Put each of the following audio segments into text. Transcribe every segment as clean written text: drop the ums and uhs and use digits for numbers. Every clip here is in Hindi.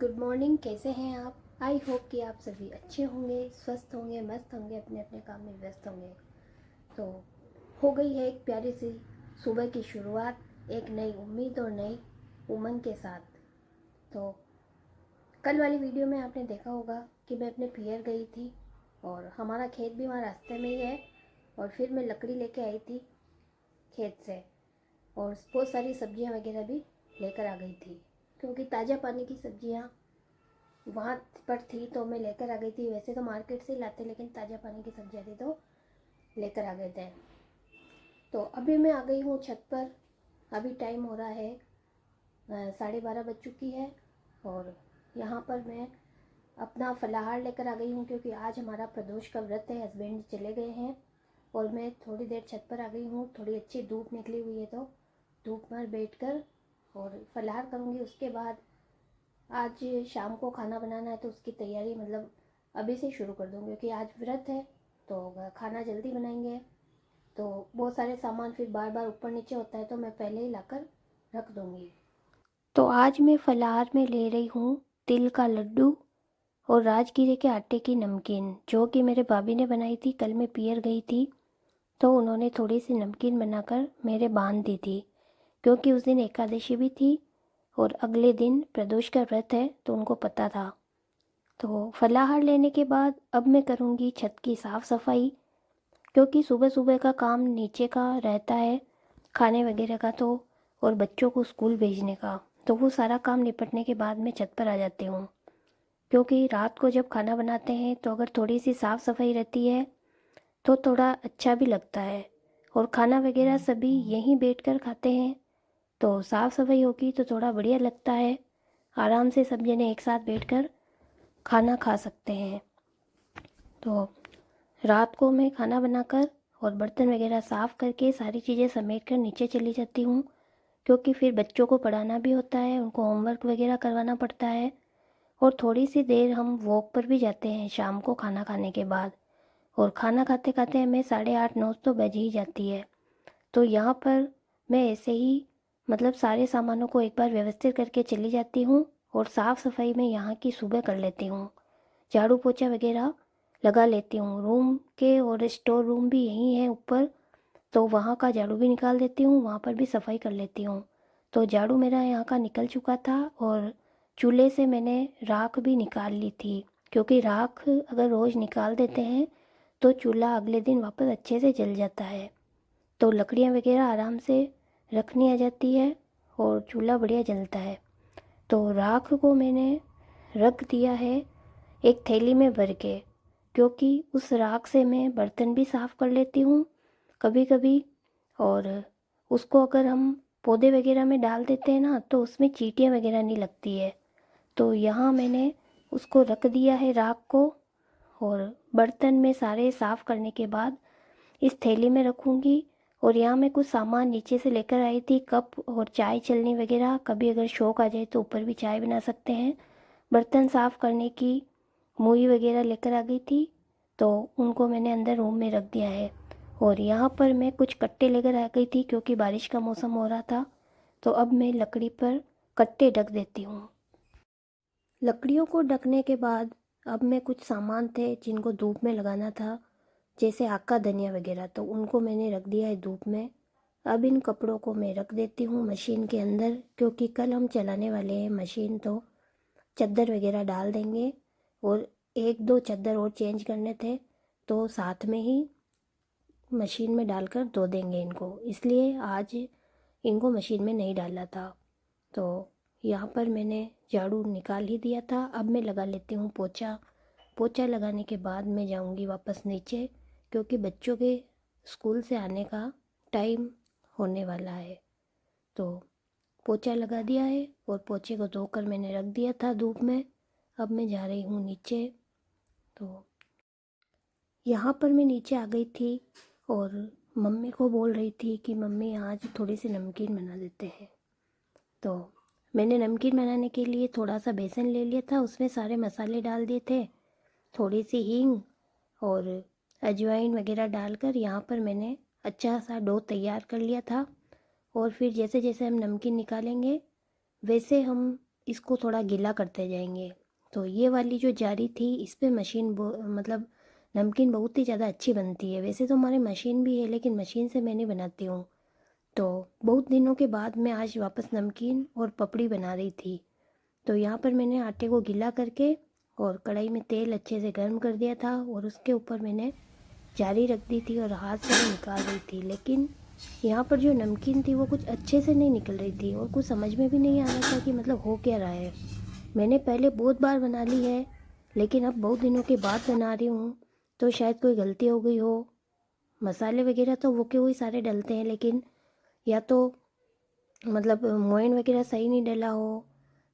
Good morning. कैसे हैं आप? आई होप कि आप सभी अच्छे होंगे, स्वस्थ होंगे, मस्त होंगे, अपने अपने काम में व्यस्त होंगे। तो हो गई है एक प्यारी सी सुबह की शुरुआत, एक नई उम्मीद और नई उमंग के साथ। तो कल वाली वीडियो में आपने देखा होगा कि मैं अपने पियर गई थी और हमारा खेत भी वहाँ रास्ते में ही है। और फिर मैं लकड़ी लेके आई थी खेत से और बहुत सारी सब्जियाँ वगैरह भी लेकर आ गई थी, क्योंकि ताज़ा पानी की सब्जियाँ वहाँ पर थी तो मैं लेकर आ गई थी। वैसे तो मार्केट से ही लाते, लेकिन ताज़ा पानी की सब्जियाँ थी तो लेकर आ गए थे। तो अभी मैं आ गई हूँ छत पर। अभी टाइम हो रहा है 12:30 बज चुकी है और यहाँ पर मैं अपना फलाहार लेकर आ गई हूँ, क्योंकि आज हमारा प्रदोष का व्रत है। हस्बैंड चले गए हैं और मैं थोड़ी देर छत पर आ गई हूँ। थोड़ी अच्छी धूप निकली हुई है तो धूप में बैठकर और फलाहार करूँगी। उसके बाद आज शाम को खाना बनाना है तो उसकी तैयारी मतलब अभी से शुरू कर दूँगी, क्योंकि आज व्रत है तो खाना जल्दी बनाएंगे। तो बहुत सारे सामान फिर बार बार ऊपर नीचे होता है तो मैं पहले ही लाकर रख दूँगी। तो आज मैं फलाहार में ले रही हूँ तिल का लड्डू और राजगिरे के आटे की नमकीन, जो कि मेरे भाभी ने बनाई थी। कल मैं पियर गई थी तो उन्होंने थोड़ी सी नमकीन बनाकर मेरे बांध दी थी, क्योंकि उस दिन एकादशी भी थी और अगले दिन प्रदोष का व्रत है तो उनको पता था। तो फलाहार लेने के बाद अब मैं करूँगी छत की साफ़ सफाई, क्योंकि सुबह सुबह का काम नीचे का रहता है, खाने वगैरह का तो, और बच्चों को स्कूल भेजने का। तो वो सारा काम निपटने के बाद मैं छत पर आ जाती हूँ, क्योंकि रात को जब खाना बनाते हैं तो अगर थोड़ी सी साफ़ सफाई रहती है तो थोड़ा अच्छा भी लगता है। और खाना वगैरह सभी यहीं बैठकर खाते हैं तो साफ़ सफाई होगी तो थोड़ा बढ़िया लगता है। आराम से सब जने एक साथ बैठकर खाना खा सकते हैं। तो रात को मैं खाना बनाकर और बर्तन वगैरह साफ़ करके सारी चीज़ें समेट कर नीचे चली जाती हूँ, क्योंकि फिर बच्चों को पढ़ाना भी होता है, उनको होमवर्क वगैरह करवाना पड़ता है। और थोड़ी सी देर हम वॉक पर भी जाते हैं शाम को खाना खाने के बाद। और खाना खाते खाते हमें 8:30-9 तो बज ही जाती है। तो यहाँ पर मैं ऐसे ही मतलब सारे सामानों को एक बार व्यवस्थित करके चली जाती हूँ और साफ़ सफाई में यहाँ की सुबह कर लेती हूँ। झाड़ू पोछा वगैरह लगा लेती हूँ। रूम के और स्टोर रूम भी यहीं है ऊपर, तो वहाँ का झाड़ू भी निकाल देती हूँ, वहाँ पर भी सफाई कर लेती हूँ। तो झाड़ू मेरा यहाँ का निकल चुका था और चूल्हे से मैंने राख भी निकाल ली थी, क्योंकि राख अगर रोज़ निकाल देते हैं तो चूल्हा अगले दिन वापस अच्छे से जल जाता है। तो लकड़ियाँ वगैरह आराम से रखनी आ जाती है और चूल्हा बढ़िया जलता है। तो राख को मैंने रख दिया है एक थैली में भर के, क्योंकि उस राख से मैं बर्तन भी साफ़ कर लेती हूँ कभी कभी। और उसको अगर हम पौधे वगैरह में डाल देते हैं ना तो उसमें चींटियाँ वगैरह नहीं लगती है। तो यहाँ मैंने उसको रख दिया है राख को, और बर्तन में सारे साफ़ करने के बाद इस थैली में रखूँगी। और यहाँ मैं कुछ सामान नीचे से लेकर आई थी, कप और चाय छलनी वगैरह, कभी अगर शौक आ जाए तो ऊपर भी चाय बना सकते हैं। बर्तन साफ़ करने की मूई वगैरह लेकर आ गई थी तो उनको मैंने अंदर रूम में रख दिया है। और यहाँ पर मैं कुछ कट्टे लेकर आ गई थी, क्योंकि बारिश का मौसम हो रहा था। तो अब मैं लकड़ी पर कट्टे ढक देती हूँ। लकड़ियों को ढकने के बाद अब मैं कुछ सामान थे जिनको धूप में लगाना था, जैसे आका धनिया वगैरह, तो उनको मैंने रख दिया है धूप में। अब इन कपड़ों को मैं रख देती हूँ मशीन के अंदर, क्योंकि कल हम चलाने वाले हैं मशीन, तो चादर वगैरह डाल देंगे। और एक दो चादर और चेंज करने थे तो साथ में ही मशीन में डालकर धो देंगे इनको, इसलिए आज इनको मशीन में नहीं डाला था। तो यहाँ पर मैंने झाड़ू निकाल ही दिया था। अब मैं लगा लेती हूँ पोछा। पोछा लगाने के बाद मैं जाऊँगी वापस नीचे, क्योंकि बच्चों के स्कूल से आने का टाइम होने वाला है। तो पोछा लगा दिया है और पोछे को धोकर मैंने रख दिया था धूप में। अब मैं जा रही हूँ नीचे। तो यहाँ पर मैं नीचे आ गई थी और मम्मी को बोल रही थी कि मम्मी आज थोड़ी सी नमकीन बना देते हैं। तो मैंने नमकीन बनाने के लिए थोड़ा सा बेसन ले लिया था, उसमें सारे मसाले डाल दिए थे, थोड़ी सी हींग और अजवाइन वगैरह डालकर यहाँ पर मैंने अच्छा सा डो तैयार कर लिया था। और फिर जैसे जैसे हम नमकीन निकालेंगे वैसे हम इसको थोड़ा गीला करते जाएंगे। तो ये वाली जो जारी थी इस पे मशीन मतलब नमकीन बहुत ही ज़्यादा अच्छी बनती है। वैसे तो हमारे मशीन भी है लेकिन मशीन से मैं नहीं बनाती हूँ। तो बहुत दिनों के बाद मैं आज वापस नमकीन और पपड़ी बना रही थी। तो यहाँ पर मैंने आटे को गीला करके और कढ़ाई में तेल अच्छे से गर्म कर दिया था और उसके ऊपर मैंने जारी रख दी थी और हाथ से निकाल रही थी। लेकिन यहाँ पर जो नमकीन थी वो कुछ अच्छे से नहीं निकल रही थी और कुछ समझ में भी नहीं आ रहा था कि मतलब हो क्या रहा है। मैंने पहले बहुत बार बना ली है लेकिन अब बहुत दिनों के बाद बना रही हूँ, तो शायद कोई गलती हो गई हो। मसाले वगैरह तो वो के वही सारे डलते हैं लेकिन या तो मतलब मोयन वगैरह सही नहीं डला हो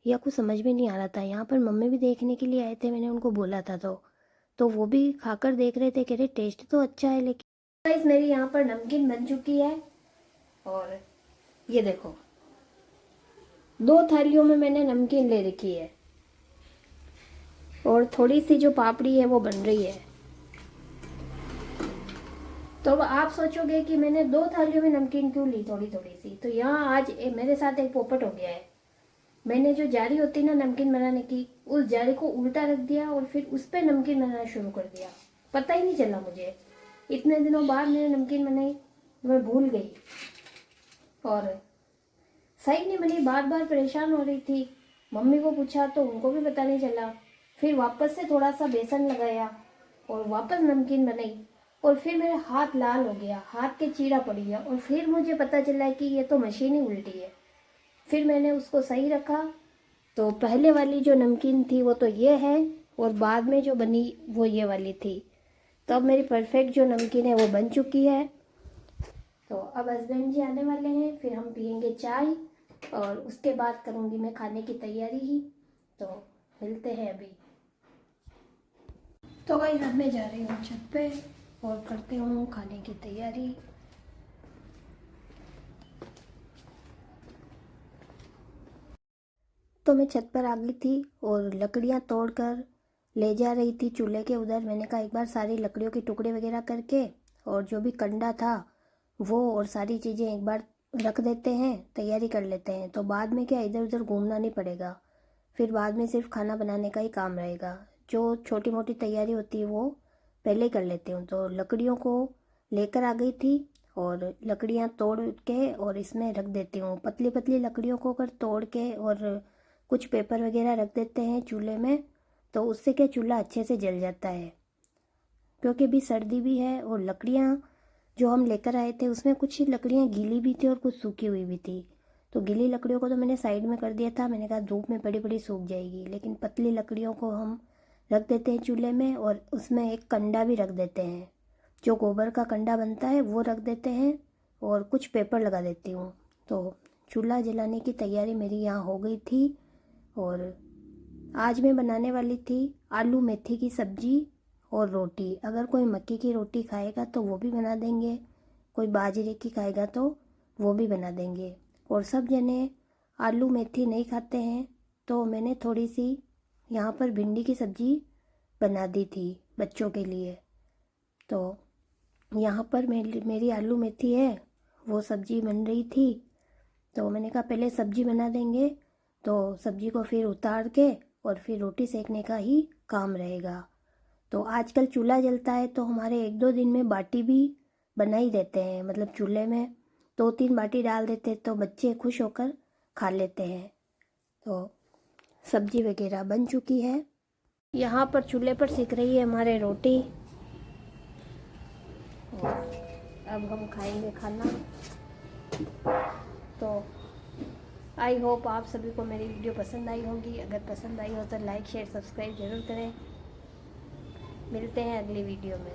या कुछ समझ में नहीं आ रहा था। यहाँ पर मम्मी भी देखने के लिए आए थे, मैंने उनको बोला था तो वो भी खाकर देख रहे थे, कह रहे टेस्ट तो अच्छा है। लेकिन गाइस मेरी यहाँ पर नमकीन बन चुकी है और ये देखो 2 थालियों में मैंने नमकीन ले रखी है और थोड़ी सी जो पापड़ी है वो बन रही है। तो अब आप सोचोगे कि मैंने 2 थालियों में नमकीन क्यों ली थोड़ी थोड़ी सी। तो यहाँ आज मेरे साथ एक पोपट हो गया है। मैंने जो जारी होती ना नमकीन बनाने की, उस जारी को उल्टा रख दिया और फिर उस पर नमकीन बनाना शुरू कर दिया। पता ही नहीं चला मुझे, इतने दिनों बाद मैंने नमकीन बनाई तो मैं भूल गई और सही नहीं बनी। बार बार परेशान हो रही थी। मम्मी को पूछा तो उनको भी पता नहीं चला। फिर वापस से थोड़ा सा बेसन लगाया और वापस नमकीन बनाई और फिर मेरा हाथ लाल हो गया, हाथ के चीरा पड़ गया और फिर मुझे पता चला कि ये तो मशीन ही उल्टी है। फिर मैंने उसको सही रखा। तो पहले वाली जो नमकीन थी वो तो ये है और बाद में जो बनी वो ये वाली थी। तो अब मेरी परफेक्ट जो नमकीन है वो बन चुकी है। तो अब हस्बैंड जी आने वाले हैं, फिर हम पियेंगे चाय और उसके बाद करूँगी मैं खाने की तैयारी ही। तो मिलते हैं अभी। तो गाइस अब मैं जा रही हूँ छत पे और करती हूँ खाने की तैयारी। तो मैं छत पर आ गई थी और लकड़ियाँ तोड़कर ले जा रही थी चूल्हे के उधर। मैंने कहा एक बार सारी लकड़ियों के टुकड़े वगैरह करके और जो भी कंडा था वो और सारी चीज़ें एक बार रख देते हैं, तैयारी कर लेते हैं। तो बाद में क्या इधर उधर घूमना नहीं पड़ेगा, फिर बाद में सिर्फ खाना बनाने का ही काम रहेगा। जो छोटी मोटी तैयारी होती है वो पहले ही कर लेती हूँ। तो लकड़ियों को लेकर आ गई थी और लकड़ियाँ तोड़ के और इसमें रख देती हूँ। पतली पतली लकड़ियों को अगर तोड़ के और कुछ पेपर वगैरह रख देते हैं चूल्हे में तो उससे क्या चूल्हा अच्छे से जल जाता है। क्योंकि अभी सर्दी भी है और लकड़ियाँ जो हम लेकर आए थे उसमें कुछ लकड़ियाँ गीली भी थी और कुछ सूखी हुई भी थी। तो गीली लकड़ियों को तो मैंने साइड में कर दिया था, मैंने कहा धूप में बड़ी बड़ी सूख जाएगी। लेकिन पतली लकड़ियों को हम रख देते हैं चूल्हे में और उसमें एक कंडा भी रख देते हैं, जो गोबर का कंडा बनता है वो रख देते हैं और कुछ पेपर लगा देती हूँ। तो चूल्हा जलाने की तैयारी मेरी यहाँ हो गई थी। और आज मैं बनाने वाली थी आलू मेथी की सब्जी और रोटी। अगर कोई मक्की की रोटी खाएगा तो वो भी बना देंगे, कोई बाजरे की खाएगा तो वो भी बना देंगे। और सब जने आलू मेथी नहीं खाते हैं तो मैंने थोड़ी सी यहाँ पर भिंडी की सब्ज़ी बना दी थी बच्चों के लिए। तो यहाँ पर मेरी आलू मेथी है वो सब्ज़ी बन रही थी। तो मैंने कहा पहले सब्ज़ी बना देंगे तो सब्ज़ी को फिर उतार के और फिर रोटी सेकने का ही काम रहेगा। तो आजकल चूल्हा जलता है तो हमारे 1-2 दिन में बाटी भी बना ही देते हैं, मतलब चूल्हे में 2-3 बाटी डाल देते हैं तो बच्चे खुश होकर खा लेते हैं। तो सब्जी वगैरह बन चुकी है। यहाँ पर चूल्हे पर सिक रही है हमारे रोटी और अब हम खाएंगे खाना। तो आई होप आप सभी को मेरी वीडियो पसंद आई होगी। अगर पसंद आई हो तो लाइक शेयर सब्सक्राइब ज़रूर करें। मिलते हैं अगली वीडियो में।